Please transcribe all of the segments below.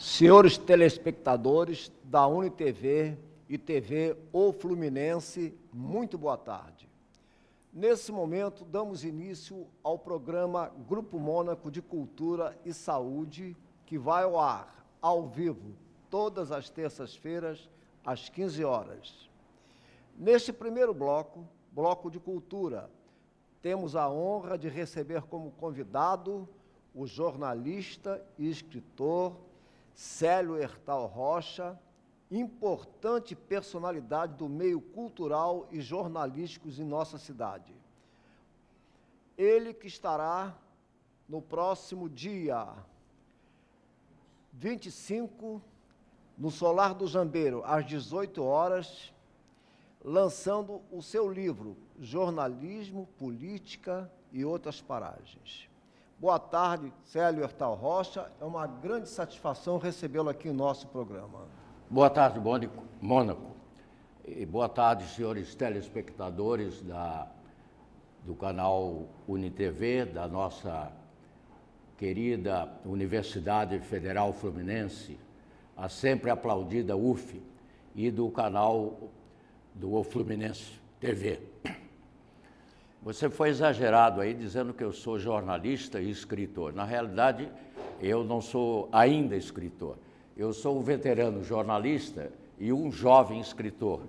Senhores telespectadores da UniTV e TV O Fluminense, muito boa tarde. Nesse momento, damos início ao programa Grupo Mônaco de Cultura e Saúde, que vai ao ar, ao vivo, todas as terças-feiras, às 15 horas. Neste primeiro bloco, Bloco de Cultura, temos a honra de receber como convidado o jornalista e escritor Célio Hertal Rocha, importante personalidade do meio cultural e jornalístico em nossa cidade. Ele que estará no próximo dia 25, no Solar do Jambeiro, às 18 horas, lançando o seu livro, Jornalismo, Política e Outras Paragens. Boa tarde, Célio Hertal Rocha. É uma grande satisfação recebê-lo aqui em nosso programa. Boa tarde, Mônaco. E boa tarde, senhores telespectadores do canal UniTV, da nossa querida Universidade Federal Fluminense, a sempre aplaudida UF, e do canal do Fluminense TV. Você foi exagerado aí dizendo que eu sou jornalista e escritor. Na realidade, eu não sou ainda escritor. Eu sou um veterano jornalista e um jovem escritor,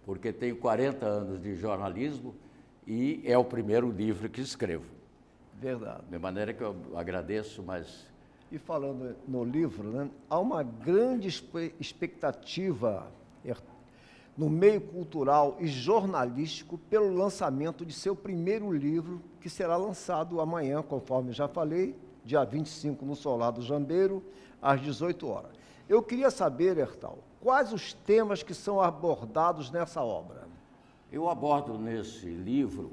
porque tenho 40 anos de jornalismo e é o primeiro livro que escrevo. Verdade. De maneira que eu agradeço, mas... E falando no livro, né, há uma grande expectativa no meio cultural e jornalístico pelo lançamento de seu primeiro livro, que será lançado amanhã, conforme já falei, dia 25, no Solar do Jambeiro, às 18 horas. Eu queria saber, Hertal, quais os temas que são abordados nessa obra? Eu abordo nesse livro,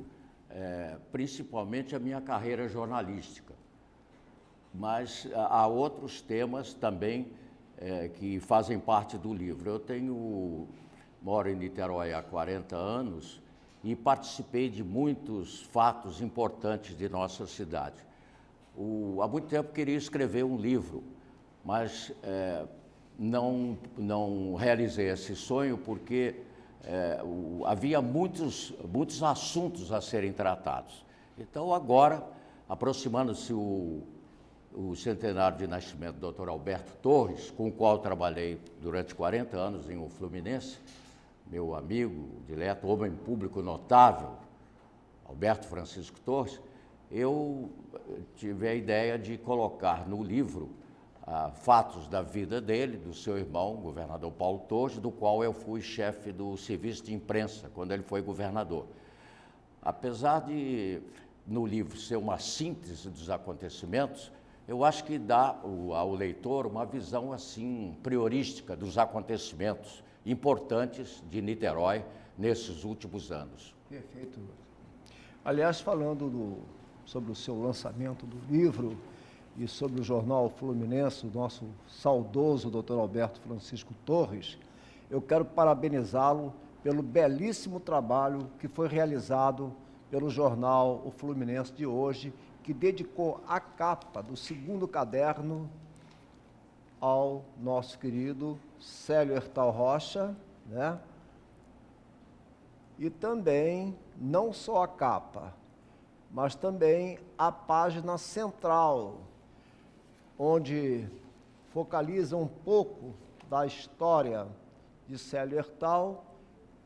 principalmente a minha carreira jornalística, mas há outros temas também que fazem parte do livro. Moro em Niterói há 40 anos e participei de muitos fatos importantes de nossa cidade. Há muito tempo queria escrever um livro, mas não realizei esse sonho porque havia muitos assuntos a serem tratados. Então, agora, aproximando-se o centenário de nascimento do Dr. Alberto Torres, com o qual trabalhei durante 40 anos em O Fluminense, meu amigo, dileto, homem público notável, Alberto Francisco Torres, eu tive a ideia de colocar no livro fatos da vida dele, do seu irmão, governador Paulo Torres, do qual eu fui chefe do serviço de imprensa, quando ele foi governador. Apesar de, no livro, ser uma síntese dos acontecimentos, eu acho que dá ao leitor uma visão, assim, priorística dos acontecimentos importantes de Niterói nesses últimos anos. Perfeito. Aliás, falando sobre o seu lançamento do livro e sobre o jornal Fluminense, o nosso saudoso Dr. Alberto Francisco Torres, eu quero parabenizá-lo pelo belíssimo trabalho que foi realizado pelo jornal O Fluminense de hoje, que dedicou a capa do segundo caderno ao nosso querido Célio Hertal Rocha, né? E também, não só a capa, mas também a página central, onde focaliza um pouco da história de Célio Hertal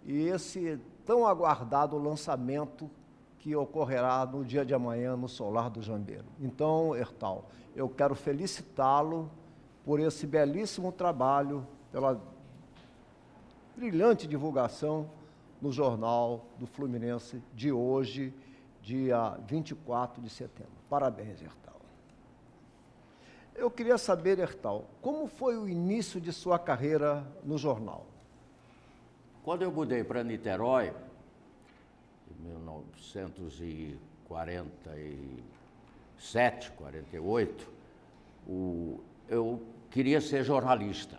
e esse tão aguardado lançamento que ocorrerá no dia de amanhã no Solar do Jambeiro. Então, Hertal, eu quero felicitá-lo por esse belíssimo trabalho, pela brilhante divulgação no Jornal do Fluminense de hoje, dia 24 de setembro. Parabéns, Hertal. Eu queria saber, Hertal, como foi o início de sua carreira no jornal? Quando eu mudei para Niterói, em 1947, 48, eu queria ser jornalista.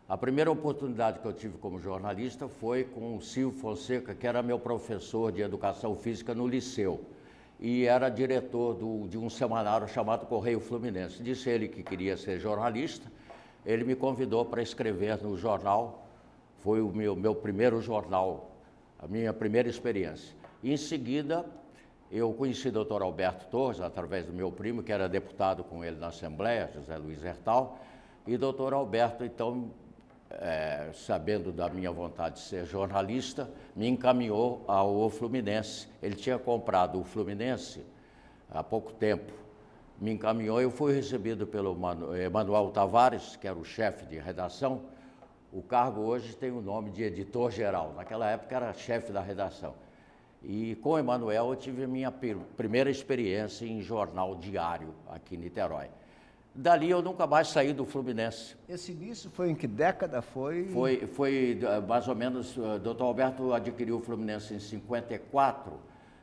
A primeira oportunidade que eu tive como jornalista foi com o Silvio Fonseca, que era meu professor de educação física no liceu. e era diretor de um semanário chamado Correio Fluminense. Disse ele que queria ser jornalista ele me convidou para escrever no jornal, foi o meu primeiro jornal, a minha primeira experiência. E, em seguida, eu conheci o doutor Alberto Torres, através do meu primo, que era deputado com ele na Assembleia, José Luiz Hertal, e o doutor Alberto, então, sabendo da minha vontade de ser jornalista, me encaminhou ao Fluminense. Ele tinha comprado o Fluminense há pouco tempo, me encaminhou, eu fui recebido pelo Emanuel Tavares, que era o chefe de redação. O cargo hoje tem o nome de editor-geral, naquela época era chefe da redação. E com o Emanuel eu tive a minha primeira experiência em jornal diário aqui em Niterói. Dali eu nunca mais saí do Fluminense. Esse início foi em que década foi? Foi mais ou menos, o doutor Alberto adquiriu o Fluminense em 54,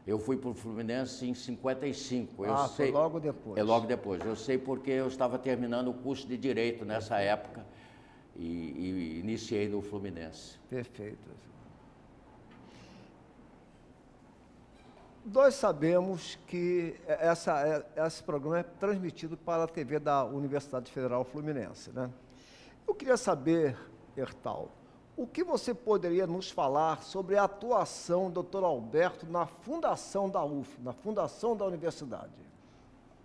eu fui para o Fluminense em 55. Foi logo depois. É logo depois. Eu sei porque eu estava terminando o curso de Direito nessa época e iniciei no Fluminense. Perfeito. Nós sabemos que esse programa é transmitido para a TV da Universidade Federal Fluminense, né? Eu queria saber, Hertal, o que você poderia nos falar sobre a atuação do Dr. Alberto na fundação da UF, na fundação da universidade?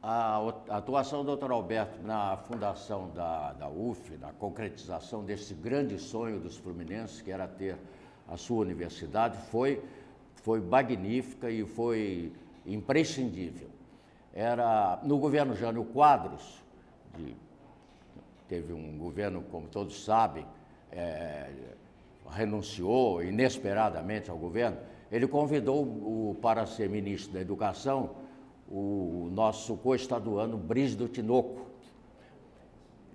A atuação do Dr. Alberto na fundação da UF, na concretização desse grande sonho dos fluminenses, que era ter a sua universidade, foi magnífica e foi imprescindível. Era no governo Jânio Quadros, teve um governo, como todos sabem, renunciou inesperadamente ao governo. Ele convidou para ser ministro da Educação o nosso coestaduano Brígido Tinoco.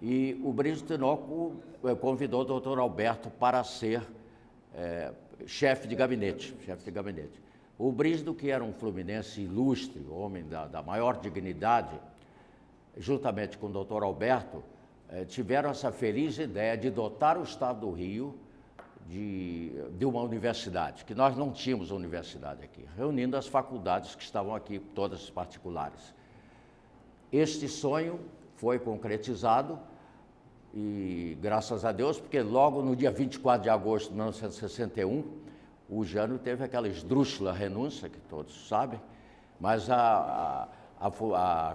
E o Brígido Tinoco convidou o doutor Alberto para ser chefe de gabinete. O Brígido, que era um fluminense ilustre, homem da maior dignidade, juntamente com o doutor Alberto, tiveram essa feliz ideia de dotar o Estado do Rio de uma universidade, que nós não tínhamos universidade aqui, reunindo as faculdades que estavam aqui, todas particulares. Este sonho foi concretizado e, graças a Deus, porque logo no dia 24 de agosto de 1961, o Jânio teve aquela esdrúxula renúncia, que todos sabem, mas a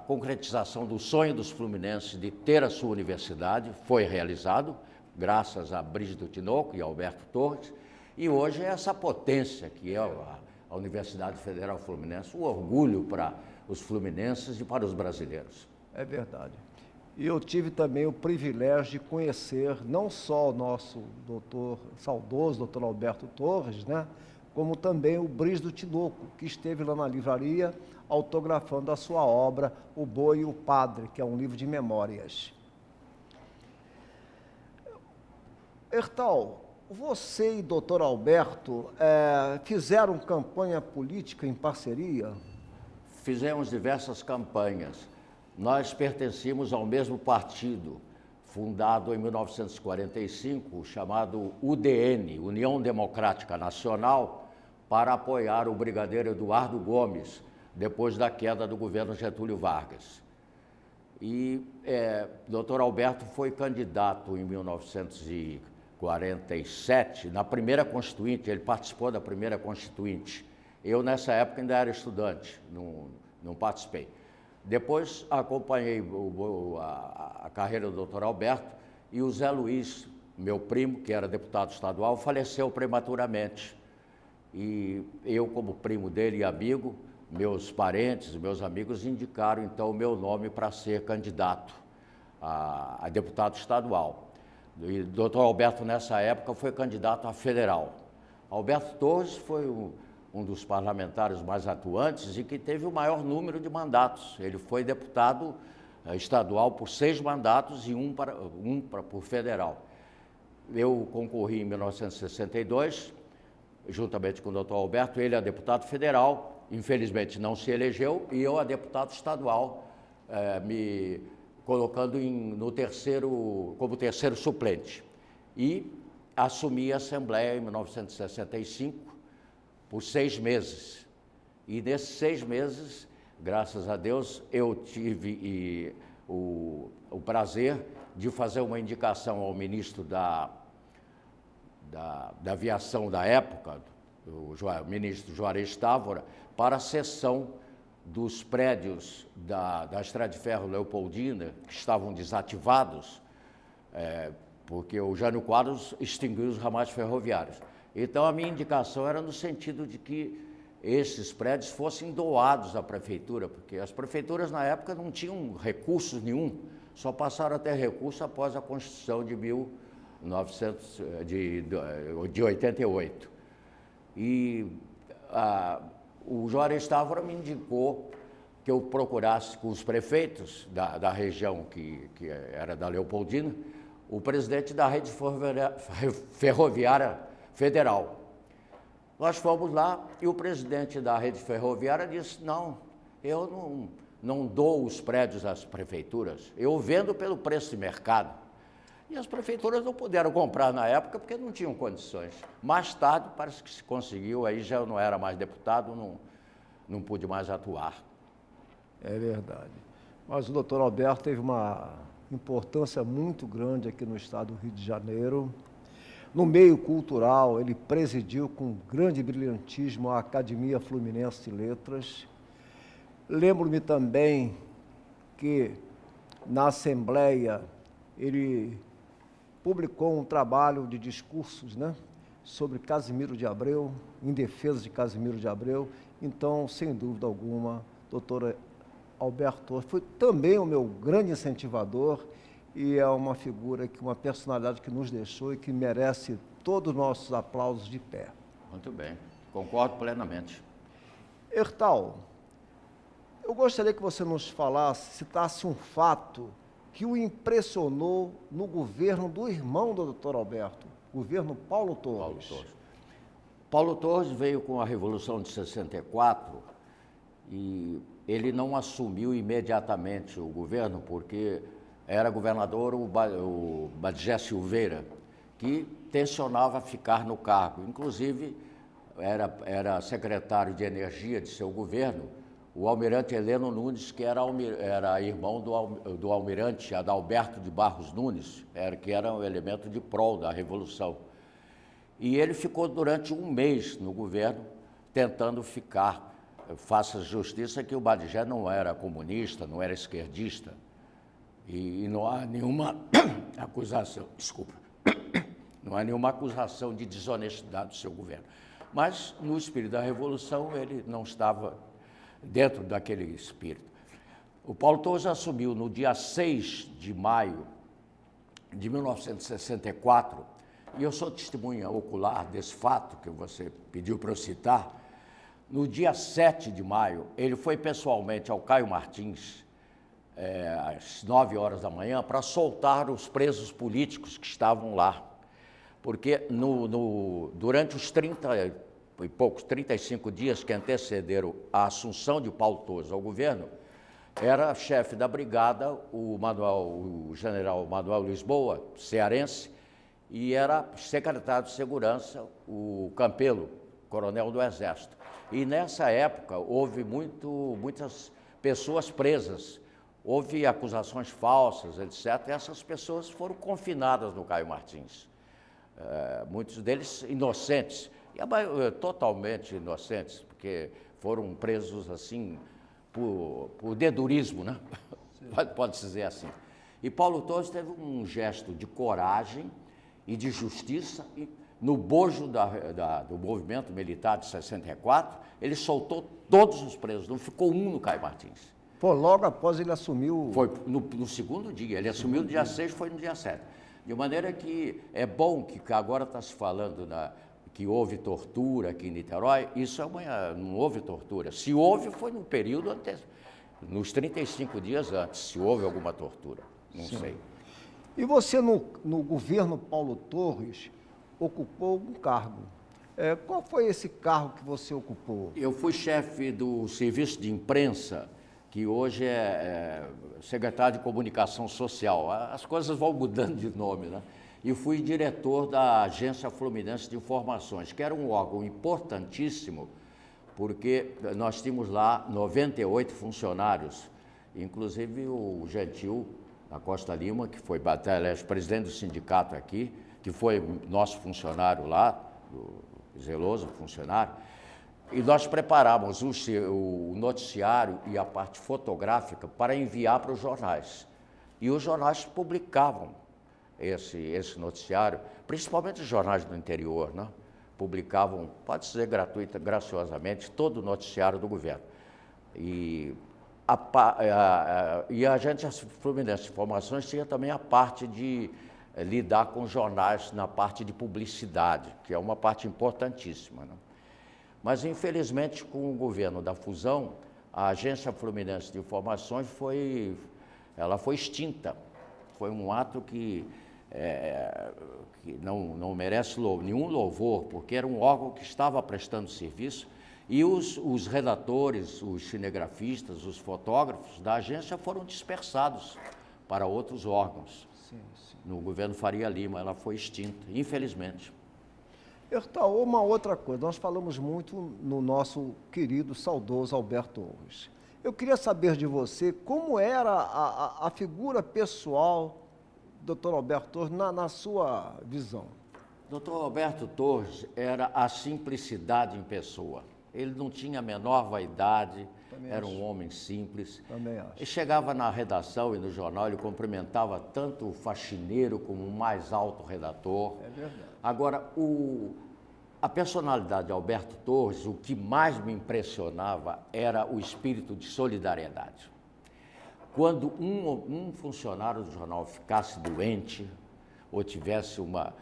concretização do sonho dos fluminenses de ter a sua universidade foi realizado, graças a Brígido Tinoco e Alberto Torres, e hoje é essa potência que é a Universidade Federal Fluminense, um orgulho para os fluminenses e para os brasileiros. É verdade. E eu tive também o privilégio de conhecer não só o nosso saudoso doutor Alberto Torres, né, como também o Brígido Tinoco, que esteve lá na livraria autografando a sua obra O Boi e o Padre, que é um livro de memórias. Hertal, você e doutor Alberto fizeram campanha política em parceria? Fizemos diversas campanhas. Nós pertencíamos ao mesmo partido, fundado em 1945, chamado UDN, União Democrática Nacional, para apoiar o brigadeiro Eduardo Gomes, depois da queda do governo Getúlio Vargas. E doutor Alberto foi candidato em 1947, na primeira Constituinte, ele participou da primeira Constituinte. Eu, nessa época, ainda era estudante, não participei. Depois acompanhei a carreira do doutor Alberto e o Zé Luiz, meu primo, que era deputado estadual, faleceu prematuramente. E eu, como primo dele e amigo, meus parentes, meus amigos indicaram então o meu nome para ser candidato a deputado estadual. E o doutor Alberto, nessa época, foi candidato a federal. Alberto Torres foi um dos parlamentares mais atuantes e que teve o maior número de mandatos. Ele foi deputado estadual por 6 mandatos e um por federal. Eu concorri em 1962, juntamente com o doutor Alberto, ele é deputado federal, infelizmente não se elegeu, e eu a deputado estadual, me colocando como terceiro suplente. E assumi a Assembleia em 1965, por 6 meses. E nesses 6 meses, graças a Deus, eu tive o prazer de fazer uma indicação ao ministro da aviação da época, o ministro Juarez Távora, para a cessão dos prédios da Estrada de Ferro Leopoldina, que estavam desativados, porque o Jânio Quadros extinguiu os ramais ferroviários. Então, a minha indicação era no sentido de que esses prédios fossem doados à prefeitura, porque as prefeituras, na época, não tinham recursos nenhum, só passaram a ter recurso após a Constituição de 88. E o Juarez Távora me indicou que eu procurasse com os prefeitos da região que era da Leopoldina, o presidente da Rede Ferroviária Federal. Nós fomos lá e o presidente da Rede Ferroviária disse, não, eu não dou os prédios às prefeituras, eu vendo pelo preço de mercado. E as prefeituras não puderam comprar na época porque não tinham condições. Mais tarde, parece que se conseguiu, aí já eu não era mais deputado, não pude mais atuar. É verdade. Mas o doutor Alberto teve uma importância muito grande aqui no estado do Rio de Janeiro. No meio cultural, ele presidiu com grande brilhantismo a Academia Fluminense de Letras. Lembro-me também que, na Assembleia, ele publicou um trabalho de discursos, né, sobre Casimiro de Abreu, em defesa de Casimiro de Abreu. Então, sem dúvida alguma, doutor Alberto foi também o meu grande incentivador e é uma figura, uma personalidade que nos deixou e que merece todos os nossos aplausos de pé. Muito bem, concordo plenamente. Ertal, eu gostaria que você nos citasse um fato que o impressionou no governo do irmão do doutor Alberto, governo Paulo Torres. Paulo Torres veio com a Revolução de 64 e ele não assumiu imediatamente o governo, porque era governador o Bagé Silveira, que tensionava ficar no cargo. Inclusive, era secretário de Energia de seu governo, o almirante Heleno Nunes, que era irmão do almirante Adalberto de Barros Nunes, que era um elemento de prol da Revolução. E ele ficou durante um mês no governo, tentando ficar. Faça justiça que o Bagé não era comunista, não era esquerdista, e não há nenhuma acusação, não há nenhuma acusação de desonestidade do seu governo. Mas, no espírito da Revolução, ele não estava dentro daquele espírito. O Paulo Torres assumiu no dia 6 de maio de 1964, e eu sou testemunha ocular desse fato que você pediu para eu citar. No dia 7 de maio, ele foi pessoalmente ao Caio Martins, às 9 horas da manhã, para soltar os presos políticos que estavam lá. Porque durante os 35 dias que antecederam a assunção de Paulo Torres ao governo, era chefe da brigada o general Manuel Lisboa, cearense, e era secretário de Segurança o Campelo, coronel do Exército. E nessa época houve muitas pessoas presas, houve acusações falsas, etc. E essas pessoas foram confinadas no Caio Martins. Muitos deles inocentes, e totalmente inocentes, porque foram presos assim por dedurismo, né? Pode-se dizer assim. E Paulo Torres teve um gesto de coragem e de justiça, e no bojo do movimento militar de 64, ele soltou todos os presos, não ficou um no Caio Martins. Pô, logo após ele assumiu... Foi no segundo dia, ele assumiu no dia 6, foi no dia 7. De maneira que é bom que agora está se falando que houve tortura aqui em Niterói, isso não houve tortura. Se houve, foi no período nos 35 dias antes, se houve alguma tortura, não sei. E você, no governo Paulo Torres, ocupou um cargo. Qual foi esse cargo que você ocupou? Eu fui chefe do serviço de imprensa, que hoje é secretário de Comunicação Social. As coisas vão mudando de nome, né? E fui diretor da Agência Fluminense de Informações, que era um órgão importantíssimo, porque nós tínhamos lá 98 funcionários Inclusive o Gentil da Costa Lima, que foi presidente do sindicato aqui, que foi nosso funcionário lá, zeloso funcionário, e nós preparávamos o noticiário e a parte fotográfica para enviar para os jornais. E os jornais publicavam esse noticiário, principalmente os jornais do interior, né? Publicavam, pode dizer graciosamente, todo o noticiário do governo. E a Agência Fluminense de Informações tinha também a parte de lidar com jornais na parte de publicidade, que é uma parte importantíssima, né? Mas, infelizmente, com o governo da fusão, a Agência Fluminense de Informações foi extinta. Foi um ato que não merece nenhum louvor, porque era um órgão que estava prestando serviço e os redatores, os cinegrafistas, os fotógrafos da agência foram dispersados para outros órgãos. Sim. No governo Faria Lima, ela foi extinta, infelizmente. Ertal, uma outra coisa, nós falamos muito no nosso querido, saudoso Alberto Torres. Eu queria saber de você como era a figura pessoal do Dr. Alberto Torres na sua visão. Dr. Alberto Torres era a simplicidade em pessoa. Ele não tinha a menor vaidade, era um homem simples. Também acho. Ele chegava na redação e no jornal, ele cumprimentava tanto o faxineiro como o mais alto redator. É verdade. Agora, a personalidade de Alberto Torres, o que mais me impressionava era o espírito de solidariedade. Quando um funcionário do jornal ficasse doente ou tivesse uma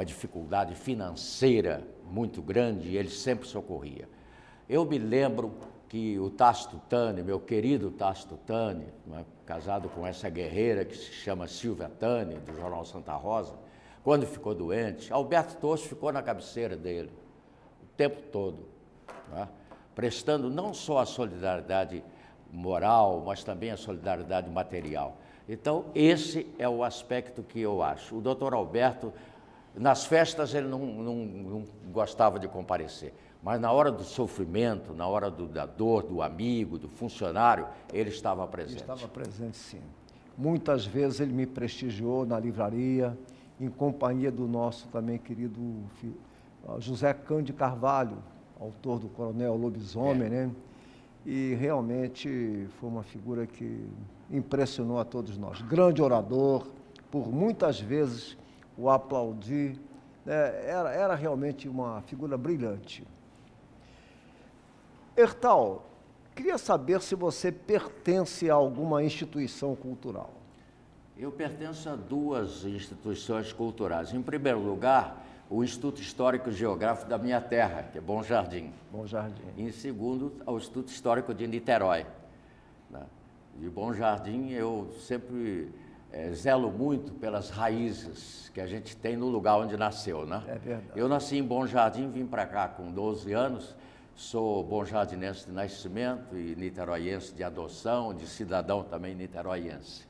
dificuldade financeira muito grande, ele sempre socorria. Eu me lembro que o Tácito Tani, meu querido Tácito Tani, né, casado com essa guerreira que se chama Silvia Tani, do jornal Santa Rosa, quando ficou doente, Alberto Torres ficou na cabeceira dele o tempo todo, né, prestando não só a solidariedade moral, mas também a solidariedade material. Então, esse é o aspecto que eu acho. O doutor Alberto, nas festas, ele não gostava de comparecer, mas na hora do sofrimento, na hora da dor, do amigo, do funcionário, ele estava presente. Estava presente, sim. Muitas vezes ele me prestigiou na livraria, em companhia do nosso também querido José Cândido Carvalho, autor do Coronel Lobisomem, né? E realmente foi uma figura que impressionou a todos nós. Grande orador, por muitas vezes o aplaudi, né? Era realmente uma figura brilhante. Ertal, queria saber se você pertence a alguma instituição cultural. Eu pertenço a duas instituições culturais. Em primeiro lugar, o Instituto Histórico e Geográfico da minha terra, que é Bom Jardim. Bom Jardim. E, em segundo, ao Instituto Histórico de Niterói. Né? De Bom Jardim, eu sempre zelo muito pelas raízes que a gente tem no lugar onde nasceu, né? É verdade. Eu nasci em Bom Jardim, vim para cá com 12 anos, sou bom-jardinense de nascimento e niteroiense de adoção, de cidadão também niteroiense.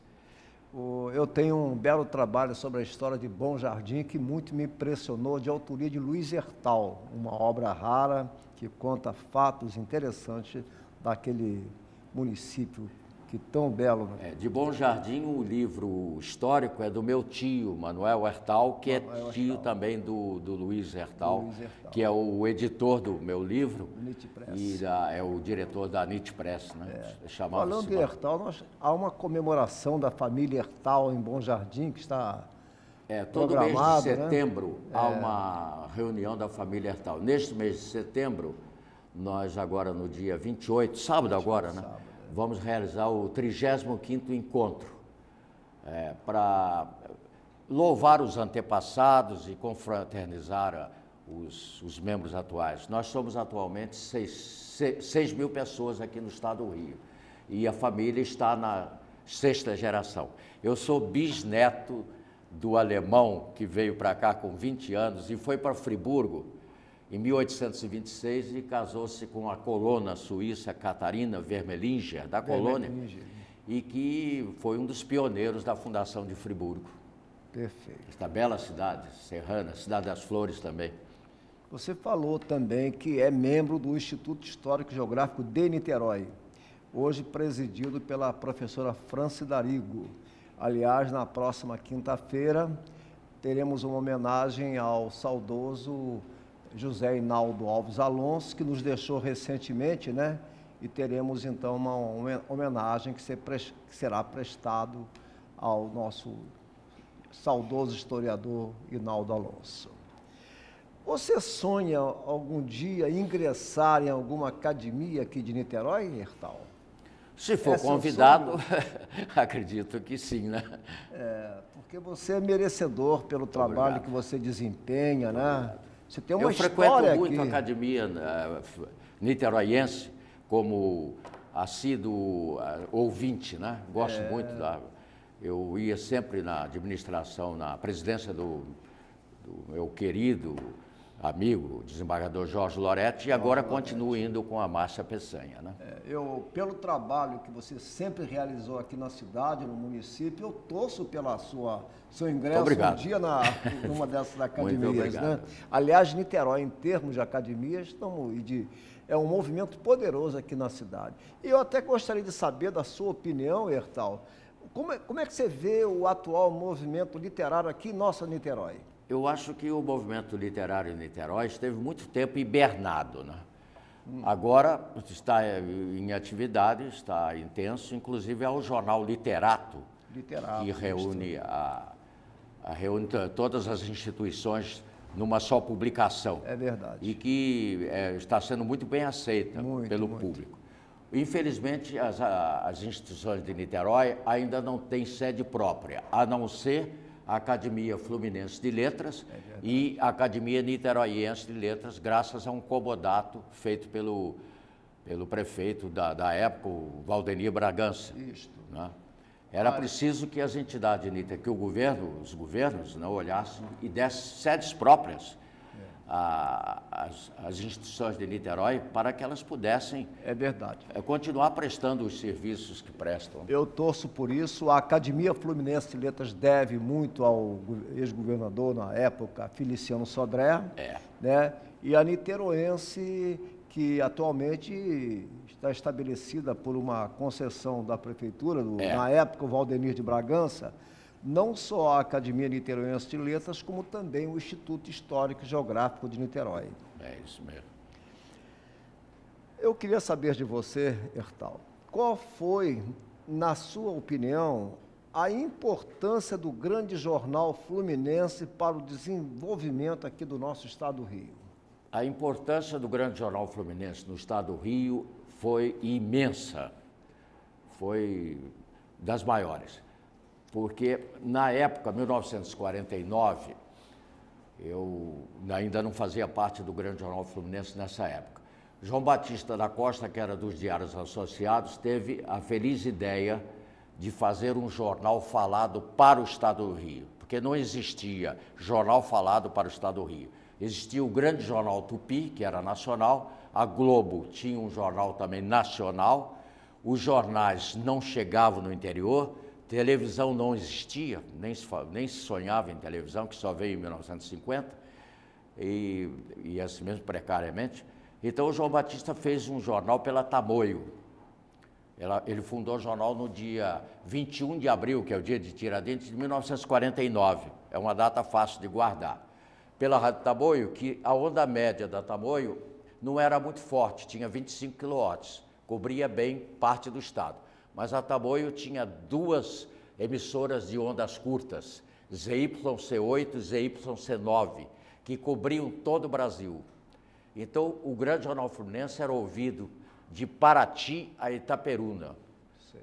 Eu tenho um belo trabalho sobre a história de Bom Jardim que muito me impressionou, de autoria de Luiz Ertal, uma obra rara que conta fatos interessantes daquele município que tão belo. Né? De Bom Jardim, o livro histórico é do meu tio, Manuel Ertal, que é tio também do Luiz Ertal, que é o editor do meu livro e é o diretor da NIT Press. Né? Falando de Ertal, há uma comemoração da família Ertal em Bom Jardim que está todo mês de setembro há uma reunião da família Ertal. Neste mês de setembro, nós agora no dia 28, sábado agora, né? Vamos realizar o 35º encontro para louvar os antepassados e confraternizar os membros atuais. Nós somos atualmente 6 mil pessoas aqui no estado do Rio e a família está na 6ª geração. Eu sou bisneto do alemão que veio para cá com 20 anos e foi para Friburgo em 1826 e casou-se com a colona suíça Catarina Vermelinger, da colônia, e que foi um dos pioneiros da fundação de Friburgo. Perfeito. Esta bela cidade serrana, cidade das flores também. Você falou também que é membro do Instituto Histórico e Geográfico de Niterói. hoje presidido pela professora Franci Darigo. Aliás, na próxima quinta-feira, teremos uma homenagem ao saudoso José Hinaldo Alves Alonso, que nos deixou recentemente, né? E teremos, então, uma homenagem que será prestado ao nosso saudoso historiador Hinaldo Alonso. Você sonha algum dia ingressar em alguma academia aqui de Niterói, Hertal? Se for convidado, acredito que sim, né? Porque você é merecedor pelo trabalho que você desempenha, né? Você tem uma história Eu frequento muito aqui. a academia niteroiense como assíduo ouvinte, né? Gosto muito Eu ia sempre na administração, na presidência do meu querido amigo, desembargador Jorge Loretti, e agora continuo indo com a Márcia Peçanha, né? Pelo trabalho que você sempre realizou aqui na cidade, no município, eu torço pela seu ingresso um dia numa dessas academias, né? Aliás, Niterói, em termos de academias, é um movimento poderoso aqui na cidade. E eu até gostaria de saber da sua opinião, Hertal, como é que você vê o atual movimento literário aqui em nossa Niterói? Eu acho que o movimento literário em Niterói esteve muito tempo hibernado, né? Agora está em atividade, está intenso, inclusive é o jornal Literato que reúne todas as instituições numa só publicação. É verdade. E que está sendo muito bem aceita pelo público. Infelizmente, as instituições de Niterói ainda não têm sede própria, a não ser a Academia Fluminense de Letras e a Academia Niteroiense de Letras, graças a um comodato feito pelo prefeito da época, o Valdemir Bragança. Isto. Né? Era preciso que as entidades, que os governos não olhassem e dessem sedes próprias às instituições de Niterói para que elas pudessem continuar prestando os serviços que prestam. Eu torço por isso. A Academia Fluminense de Letras deve muito ao ex-governador, na época, Feliciano Sodré, né? E a niteroense, que atualmente está estabelecida por uma concessão da prefeitura, na época o Valdemir de Bragança, não só a Academia Niteroense de Letras, como também o Instituto Histórico e Geográfico de Niterói. É isso mesmo. Eu queria saber de você, Hertal, qual foi, na sua opinião, a importância do grande jornal fluminense para o desenvolvimento aqui do nosso estado do Rio? A importância do grande jornal fluminense no estado do Rio foi imensa, foi das maiores. Porque, na época, 1949, eu ainda não fazia parte do Grande Jornal Fluminense nessa época. João Batista da Costa, que era dos Diários Associados, teve a feliz ideia de fazer um jornal falado para o Estado do Rio, porque não existia jornal falado para o Estado do Rio. Existia o Grande Jornal Tupi, que era nacional, a Globo tinha um jornal também nacional, os jornais não chegavam no interior, televisão não existia, nem se sonhava em televisão, que só veio em 1950, e assim mesmo precariamente. Então o João Batista fez um jornal pela Tamoio. Ele fundou o jornal no dia 21 de abril, que é o dia de Tiradentes, de 1949. É uma data fácil de guardar. Pela Rádio Tamoio, que a onda média da Tamoio não era muito forte, tinha 25 kW, cobria bem parte do estado. Mas a Tamoio tinha duas emissoras de ondas curtas, ZYC8 e ZYC9, que cobriam todo o Brasil. Então, o Grande Jornal Fluminense era ouvido de Paraty a Itaperuna,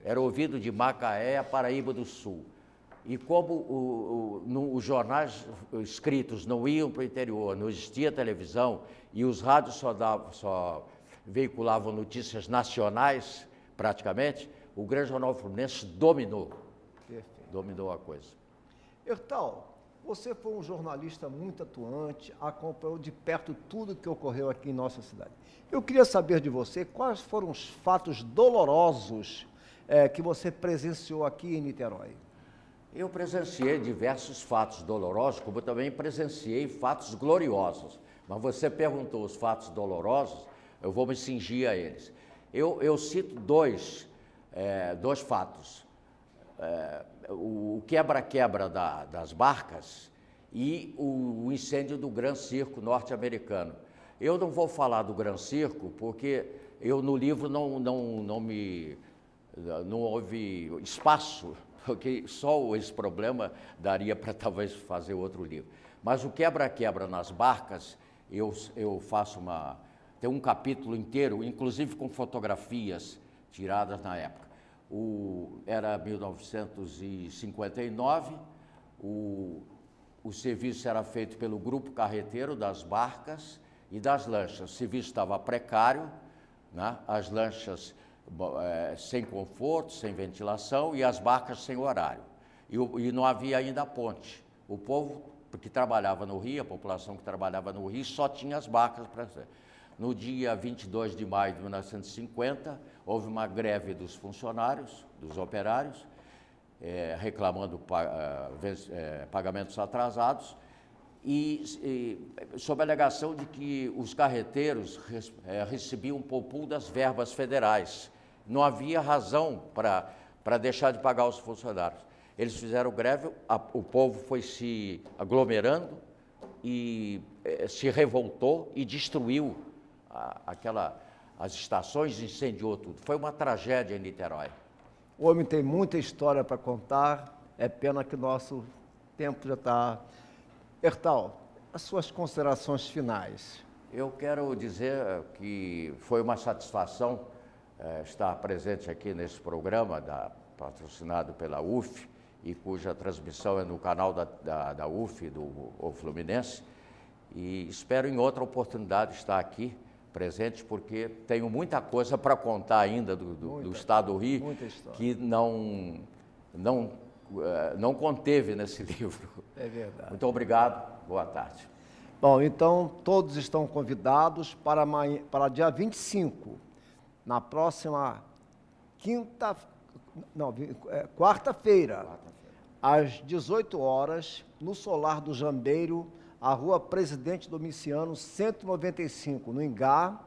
era ouvido de Macaé a Paraíba do Sul. E como os jornais escritos não iam para o interior, não existia televisão, e os rádios só veiculavam notícias nacionais, praticamente, o Grande Jornal Fluminense dominou a coisa. Hertal, você foi um jornalista muito atuante, acompanhou de perto tudo que ocorreu aqui em nossa cidade. Eu queria saber de você quais foram os fatos dolorosos que você presenciou aqui em Niterói. Eu presenciei diversos fatos dolorosos, como também presenciei fatos gloriosos. Mas você perguntou os fatos dolorosos, eu vou me cingir a eles. Eu cito dois fatos. O quebra-quebra das barcas e o incêndio do Gran Circo norte-americano. Eu não vou falar do Gran Circo porque no livro não houve espaço, porque só esse problema daria para talvez fazer outro livro. Mas o quebra-quebra nas barcas, eu faço tem um capítulo inteiro, inclusive com fotografias tiradas na época. Era 1959, o serviço era feito pelo grupo carreteiro das barcas e das lanchas. O serviço estava precário, né? As lanchas sem conforto, sem ventilação e as barcas sem horário. E não havia ainda a ponte. O povo que trabalhava no Rio, a população que trabalhava no Rio, só tinha as barcas para ser. No dia 22 de maio de 1950, houve uma greve dos funcionários, dos operários, reclamando pagamentos atrasados, e sob a alegação de que os carreteiros recebiam poupu das verbas federais. Não havia razão para deixar de pagar os funcionários. Eles fizeram greve, o povo foi se aglomerando e se revoltou e destruiu as estações, incendiou tudo. Foi uma tragédia em Niterói. O homem tem muita história para contar, é pena que nosso tempo já está... Hertal, as suas considerações finais. Eu quero dizer que foi uma satisfação estar presente aqui nesse programa, patrocinado pela UF, e cuja transmissão é no canal da UF, do Fluminense, e espero em outra oportunidade estar aqui presente, porque tenho muita coisa para contar ainda do Estado do Rio, que não conteve nesse livro. É verdade. Muito obrigado, boa tarde. Bom, então todos estão convidados para dia 25, na próxima quarta-feira, às 18 horas, no Solar do Jambeiro, a Rua Presidente Domiciano, 195, no Ingá,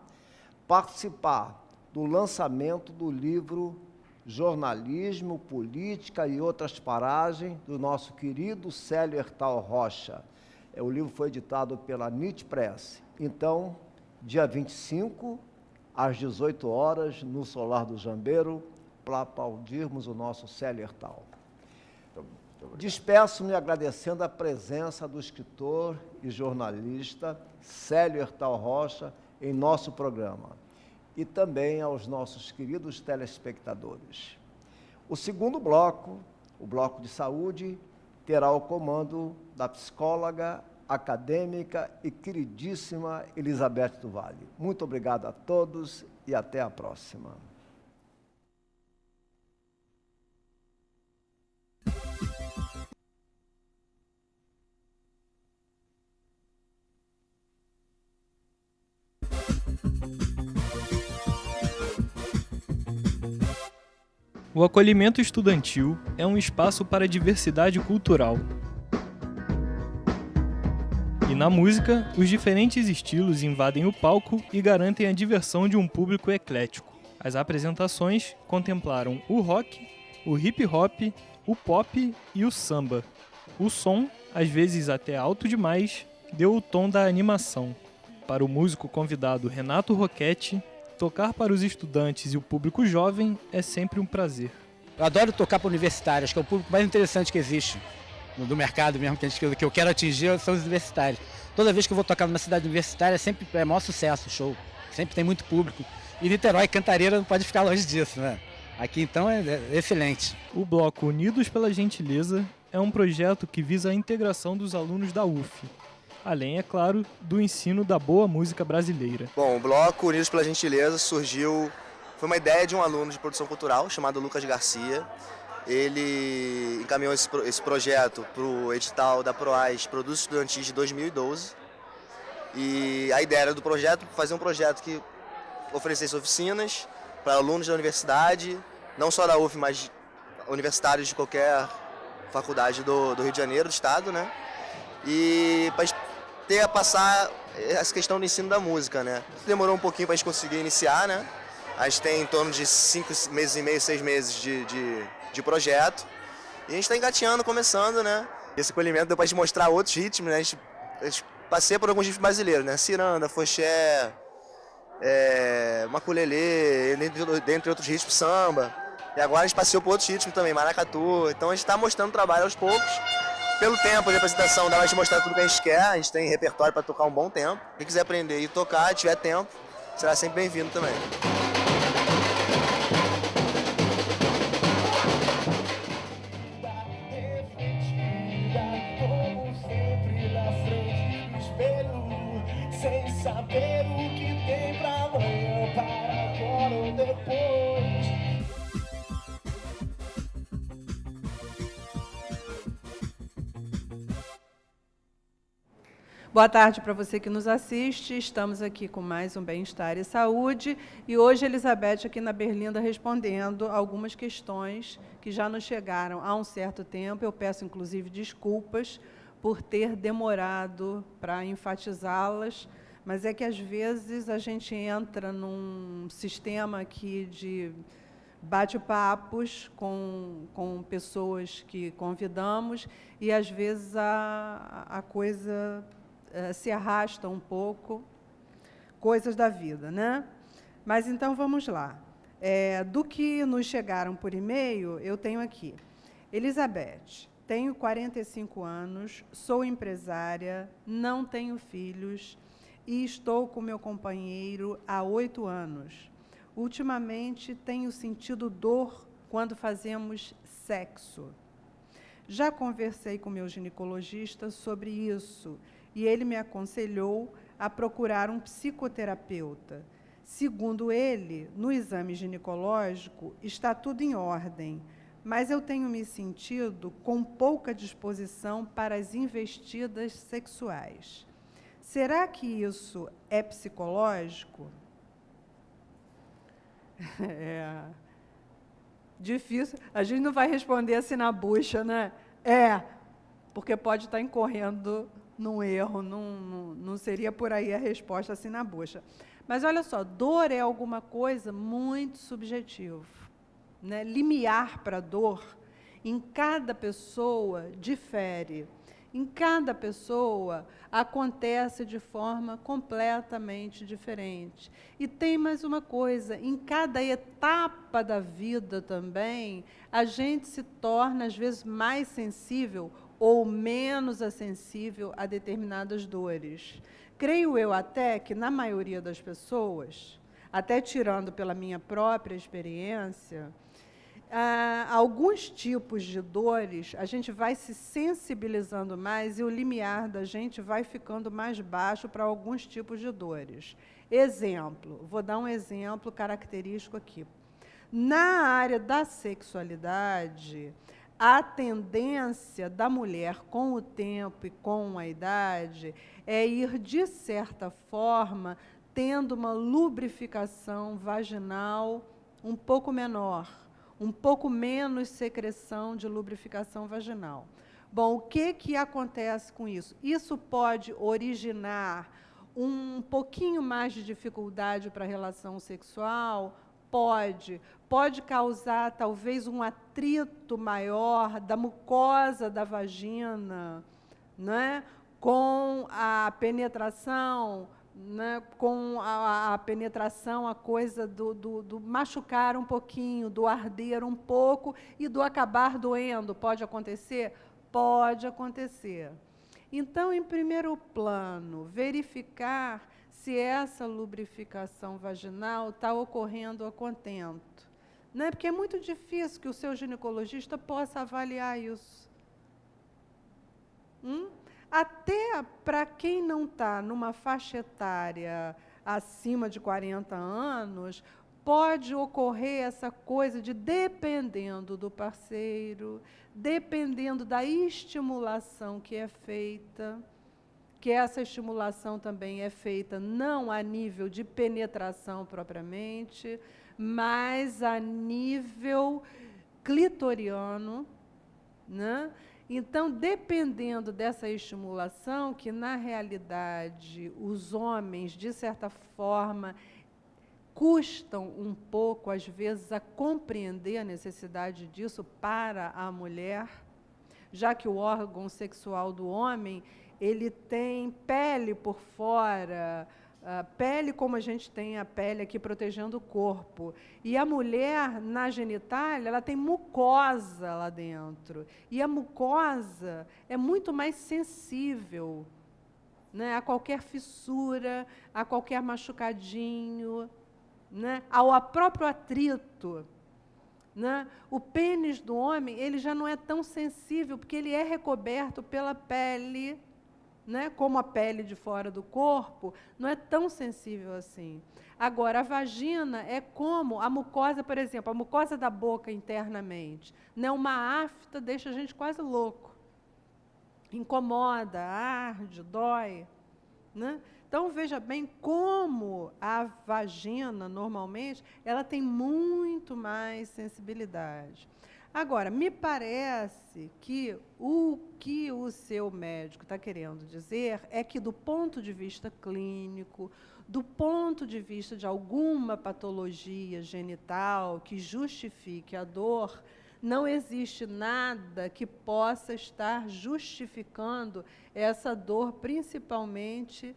participar do lançamento do livro Jornalismo, Política e Outras Paragens, do nosso querido Célio Hertal Rocha. O livro foi editado pela NIT Press. Então, dia 25, às 18 horas, no Solar do Jambeiro, para aplaudirmos o nosso Célio Hertal. Despeço-me agradecendo a presença do escritor e jornalista Célio Hertal Rocha em nosso programa e também aos nossos queridos telespectadores. O segundo bloco, o bloco de saúde, terá o comando da psicóloga, acadêmica e queridíssima Elizabeth do Vale. Muito obrigado a todos e até a próxima. O acolhimento estudantil é um espaço para a diversidade cultural. E na música, os diferentes estilos invadem o palco e garantem a diversão de um público eclético. As apresentações contemplaram o rock, o hip hop, o pop e o samba. O som, às vezes até alto demais, deu o tom da animação. Para o músico convidado Renato Roquetti, tocar para os estudantes e o público jovem é sempre um prazer. Eu adoro tocar para universitários, que é o público mais interessante que existe do mercado mesmo, que eu quero atingir são os universitários. Toda vez que eu vou tocar numa cidade universitária, sempre é maior sucesso o show, sempre tem muito público. E Niterói, Cantareira, não pode ficar longe disso, né? Aqui então é excelente. O bloco Unidos pela Gentileza é um projeto que visa a integração dos alunos da UF. Além, é claro, do ensino da boa música brasileira. Bom, o bloco Unidos pela Gentileza foi uma ideia de um aluno de produção cultural chamado Lucas Garcia. Ele encaminhou esse projeto para o edital da PROAS Produtos Estudantis de 2012. E a ideia era do projeto fazer um projeto que oferecesse oficinas para alunos da universidade, não só da UF, mas universitários de qualquer faculdade do Rio de Janeiro, do estado, né? E para passar essa questão do ensino da música, né? Demorou um pouquinho para a gente conseguir iniciar, né? A gente tem em torno de 5 meses e meio, 6 meses de projeto. E a gente está engateando, começando, né? Esse acolhimento deu para gente mostrar outros ritmos, né? A gente passei por alguns ritmos brasileiros, né? Ciranda, foxé, maculelê, dentre outros ritmos, samba. E agora a gente passeou por outros ritmos também, maracatu. Então a gente está mostrando trabalho aos poucos. Pelo tempo de apresentação, dá pra gente mostrar tudo que a gente quer. A gente tem repertório para tocar um bom tempo. Quem quiser aprender e tocar, tiver tempo, será sempre bem-vindo também. Sem saber o que tem pra amanhã, para agora ou depois. Boa tarde para você que nos assiste. Estamos aqui com mais um Bem-Estar e Saúde. E hoje, Elizabeth, aqui na Berlinda, respondendo algumas questões que já nos chegaram há um certo tempo. Eu peço, inclusive, desculpas por ter demorado para enfatizá-las, mas é que, às vezes, a gente entra num sistema aqui de bate-papos com pessoas que convidamos e, às vezes, a coisa se arrasta um pouco, coisas da vida, né? Mas, então, vamos lá. Do que nos chegaram por e-mail, eu tenho aqui. Elizabeth, tenho 45 anos, sou empresária, não tenho filhos e estou com meu companheiro há 8 anos. Ultimamente, tenho sentido dor quando fazemos sexo. Já conversei com meu ginecologista sobre isso e ele me aconselhou a procurar um psicoterapeuta. Segundo ele, no exame ginecológico está tudo em ordem, mas eu tenho me sentido com pouca disposição para as investidas sexuais. Será que isso é psicológico? É difícil. A gente não vai responder assim na bucha, né? Porque pode estar incorrendo num erro, não seria por aí a resposta assim na bucha. Mas, olha só, dor é alguma coisa muito subjetiva, né? Limiar para dor, em cada pessoa, difere. Em cada pessoa, acontece de forma completamente diferente. E tem mais uma coisa, em cada etapa da vida também, a gente se torna, às vezes, mais sensível ou menos sensível a determinadas dores. Creio eu até que, na maioria das pessoas, até tirando pela minha própria experiência, alguns tipos de dores, a gente vai se sensibilizando mais e o limiar da gente vai ficando mais baixo para alguns tipos de dores. Exemplo, vou dar um exemplo característico aqui. Na área da sexualidade, a tendência da mulher, com o tempo e com a idade, é ir, de certa forma, tendo uma lubrificação vaginal um pouco menor, um pouco menos secreção de lubrificação vaginal. Bom, o que acontece com isso? Isso pode originar um pouquinho mais de dificuldade para a relação sexual? Pode causar, talvez, um atrito maior da mucosa da vagina, né, com a penetração, né, com a penetração, a coisa do machucar um pouquinho, do arder um pouco e do acabar doendo. Pode acontecer? Pode acontecer. Então, em primeiro plano, verificar se essa lubrificação vaginal está ocorrendo a contento. Né? Porque é muito difícil que o seu ginecologista possa avaliar isso. Até para quem não está numa faixa etária acima de 40 anos, pode ocorrer essa coisa de, dependendo do parceiro, dependendo da estimulação que é feita, que essa estimulação também é feita não a nível de penetração propriamente, mas a nível clitoriano, né? Então, dependendo dessa estimulação, que na realidade os homens, de certa forma, custam um pouco, às vezes, a compreender a necessidade disso para a mulher, já que o órgão sexual do homem, ele tem pele por fora, a pele como a gente tem a pele aqui protegendo o corpo. E a mulher, na genitália, ela tem mucosa lá dentro. E a mucosa é muito mais sensível, né, a qualquer fissura, a qualquer machucadinho, né, ao próprio atrito. Né? O pênis do homem, ele já não é tão sensível, porque ele é recoberto pela pele, né? Como a pele de fora do corpo, não é tão sensível assim. Agora, a vagina é como a mucosa, por exemplo, a mucosa da boca internamente. Né? Uma afta deixa a gente quase louco. Incomoda, arde, dói. Né? Então, veja bem como a vagina, normalmente, ela tem muito mais sensibilidade. Agora, me parece que o seu médico está querendo dizer é que, do ponto de vista clínico, do ponto de vista de alguma patologia genital que justifique a dor, não existe nada que possa estar justificando essa dor, principalmente